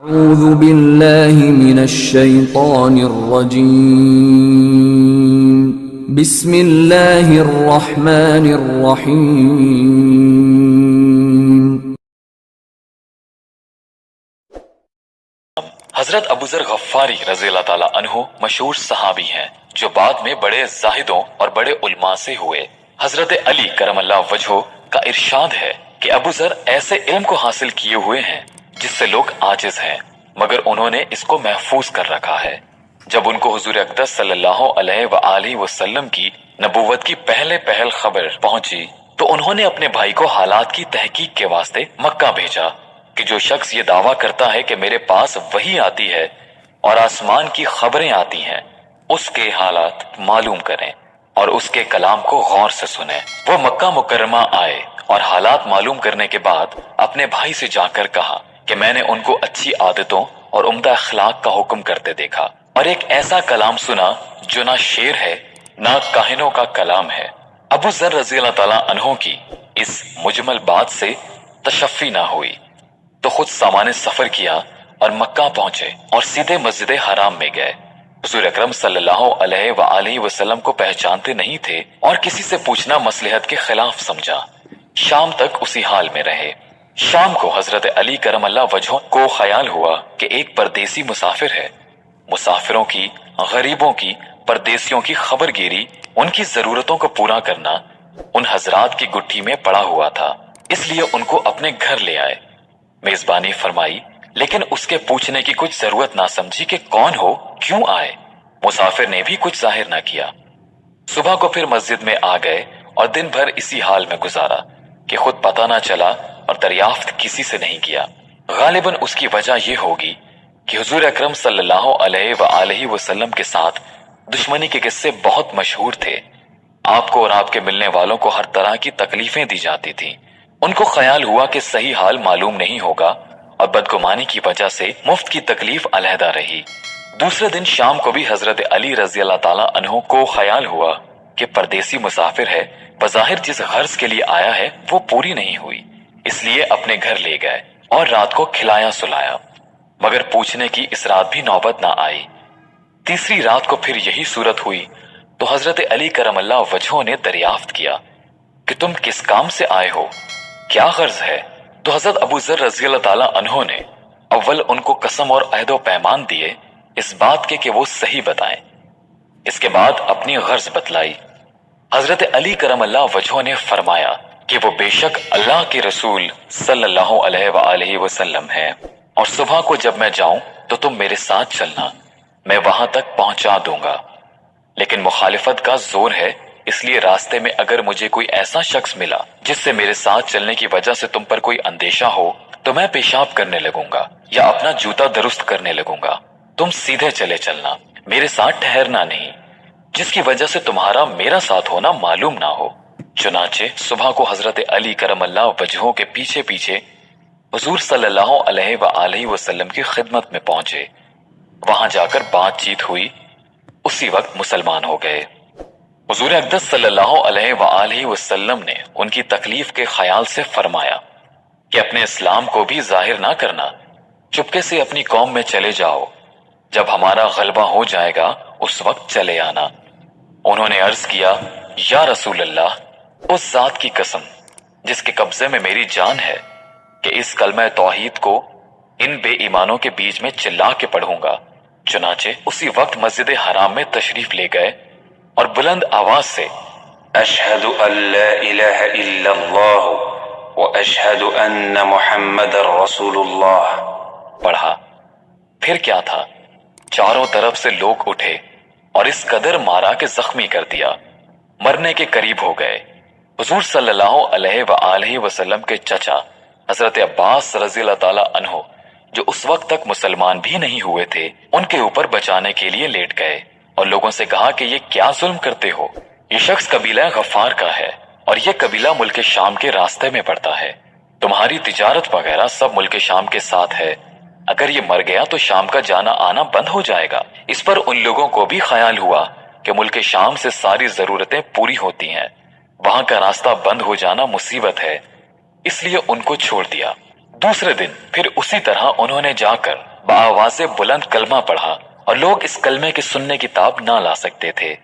أعوذ بالله من الشيطان الرجيم بسم الله الرحمن الرحيم حضرت ابوذر غفاری رضی اللہ تعالیٰ عنہ مشہور صحابی ہیں جو بعد میں بڑے زاہدوں اور بڑے علماء سے ہوئے۔ حضرت علی کرم اللہ وجہہ کا ارشاد ہے کہ ابوذر ایسے علم کو حاصل کیے ہوئے ہیں جس سے لوگ عاجز ہیں، مگر انہوں نے اس کو محفوظ کر رکھا ہے۔ جب ان کو حضور اقدس صلی اللہ علیہ وآلہ وسلم کی نبوت کی پہل خبر پہنچی تو انہوں نے اپنے بھائی کو حالات کی تحقیق کے واسطے مکہ بھیجا کہ جو شخص یہ دعویٰ کرتا ہے کہ میرے پاس وحی آتی ہے اور آسمان کی خبریں آتی ہیں، اس کے حالات معلوم کریں اور اس کے کلام کو غور سے سنیں۔ وہ مکہ مکرمہ آئے اور حالات معلوم کرنے کے بعد اپنے بھائی سے جا کر کہا کہ میں نے ان کو اچھی عادتوں اور عمدہ اخلاق کا حکم کرتے دیکھا اور ایک ایسا کلام سنا جو نہ شعر ہے نہ کاہنوں کا کلام ہے۔ ابوذر رضی اللہ تعالیٰ عنہ کی اس مجمل بات سے تشفی نہ ہوئی تو خود سامان سفر کیا اور مکہ پہنچے اور سیدھے مسجد حرام میں گئے۔ حضور اکرم صلی اللہ علیہ وآلہ وسلم کو پہچانتے نہیں تھے اور کسی سے پوچھنا مصلحت کے خلاف سمجھا۔ شام تک اسی حال میں رہے۔ شام کو حضرت علی کرم اللہ وجہہ کو خیال ہوا کہ ایک پردیسی مسافر ہے۔ مسافروں کی، غریبوں کی، پردیسیوں کی خبر گیری، ان کی ضرورتوں کو پورا کرنا ان حضرات کی گٹھی میں پڑا ہوا تھا، اس لیے ان کو اپنے گھر لے آئے۔ میزبانی فرمائی، لیکن اس کے پوچھنے کی کچھ ضرورت نہ سمجھی کہ کون ہو، کیوں آئے۔ مسافر نے بھی کچھ ظاہر نہ کیا۔ صبح کو پھر مسجد میں آ گئے اور دن بھر اسی حال میں گزارا کہ خود پتہ نہ چلا اور دریافت کسی سے نہیں کیا۔ غالباً اس کی وجہ یہ ہوگی کہ حضور اکرم صلی اللہ علیہ وآلہ وسلم کے ساتھ دشمنی کے قصے بہت مشہور تھے۔ آپ کو اور آپ کے ملنے والوں کو ہر طرح کی تکلیفیں دی جاتی تھیں۔ ان کو خیال ہوا کہ صحیح حال معلوم نہیں ہوگا اور بدگمانی کی وجہ سے مفت کی تکلیف علیحدہ رہی۔ دوسرے دن شام کو بھی حضرت علی رضی اللہ تعالیٰ عنہ کو خیال ہوا کہ پردیسی مسافر ہے، بظاہر جس غرض کے لیے آیا ہے وہ پوری نہیں ہوئی، اس لیے اپنے گھر لے گئے اور رات کو کھلایا سلایا، مگر پوچھنے کی اس رات بھی نوبت نہ آئی۔ تیسری رات کو پھر یہی صورت ہوئی تو حضرت علی کرم اللہ وجہہ نے دریافت کیا کہ تم کس کام سے آئے ہو، کیا غرض ہے؟ تو حضرت ابوذر رضی اللہ تعالیٰ عنہ نے اول ان کو قسم اور عہد و پیمان دیے اس بات کے کہ وہ صحیح بتائیں، اس کے بعد اپنی غرض بتلائی۔ حضرت علی کرم اللہ وجہہ نے فرمایا کہ وہ بے شک اللہ کے رسول صلی اللہ علیہ وآلہ وسلم ہے، اور صبح کو جب میں جاؤں تو تم میرے ساتھ چلنا، میں وہاں تک پہنچا دوں گا، لیکن مخالفت کا زور ہے، اس لیے راستے میں اگر مجھے کوئی ایسا شخص ملا جس سے میرے ساتھ چلنے کی وجہ سے تم پر کوئی اندیشہ ہو تو میں پیشاب کرنے لگوں گا یا اپنا جوتا درست کرنے لگوں گا، تم سیدھے چلے چلنا، میرے ساتھ ٹھہرنا نہیں، جس کی وجہ سے تمہارا میرا ساتھ ہونا معلوم نہ ہو۔ چنانچہ صبح کو حضرت علی کرم اللہ وجہہ کے پیچھے پیچھے حضور صلی اللہ علیہ وآلہ وسلم کی خدمت میں پہنچے۔ وہاں جا کر بات چیت ہوئی، اسی وقت مسلمان ہو گئے۔ حضور اقدس صلی اللہ علیہ وآلہ وسلم نے ان کی تکلیف کے خیال سے فرمایا کہ اپنے اسلام کو بھی ظاہر نہ کرنا، چپکے سے اپنی قوم میں چلے جاؤ، جب ہمارا غلبہ ہو جائے گا اس وقت چلے آنا۔ انہوں نے عرض کیا، یا رسول اللہ، اس ذات کی قسم جس کے قبضے میں میری جان ہے کہ اس کلمہ توحید کو ان بے ایمانوں کے بیچ میں چلا کے پڑھوں گا۔ چنانچہ اسی وقت مسجد حرام میں تشریف لے گئے اور بلند آواز سے اشہد ان لا الہ الا اللہ واشہد ان محمد رسول اللہ پڑھا۔ پھر کیا تھا، چاروں طرف سے لوگ اٹھے اور اس قدر مارا کہ زخمی کر دیا، مرنے کے قریب ہو گئے۔ حضور صلی اللہ علیہ وآلہ وسلم کے چچا حضرت عباس رضی اللہ تعالیٰ عنہ جو اس وقت تک مسلمان بھی نہیں ہوئے تھے، ان کے اوپر بچانے کے لیے لیٹ گئے اور لوگوں سے کہا کہ یہ کیا ظلم کرتے ہو، یہ شخص قبیلہ غفار کا ہے اور یہ قبیلہ ملک شام کے راستے میں پڑتا ہے، تمہاری تجارت وغیرہ سب ملک شام کے ساتھ ہے، اگر یہ مر گیا تو شام کا جانا آنا بند ہو جائے گا۔ اس پر ان لوگوں کو بھی خیال ہوا کہ ملک شام سے ساری ضرورتیں پوری ہوتی ہیں، وہاں کا راستہ بند ہو جانا مصیبت ہے، اس لیے ان کو چھوڑ دیا۔ دوسرے دن پھر اسی طرح انہوں نے جا کر بآواز بلند کلمہ پڑھا اور لوگ اس کلمے کے سننے کی تاب نہ لا سکتے تھے،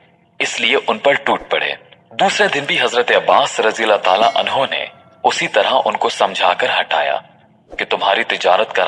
اس لیے ان پر ٹوٹ پڑے۔ دوسرے دن بھی حضرت عباس رضی اللہ تعالیٰ عنہ نے اسی طرح ان کو سمجھا کر ہٹایا کہ تمہاری تجارت کا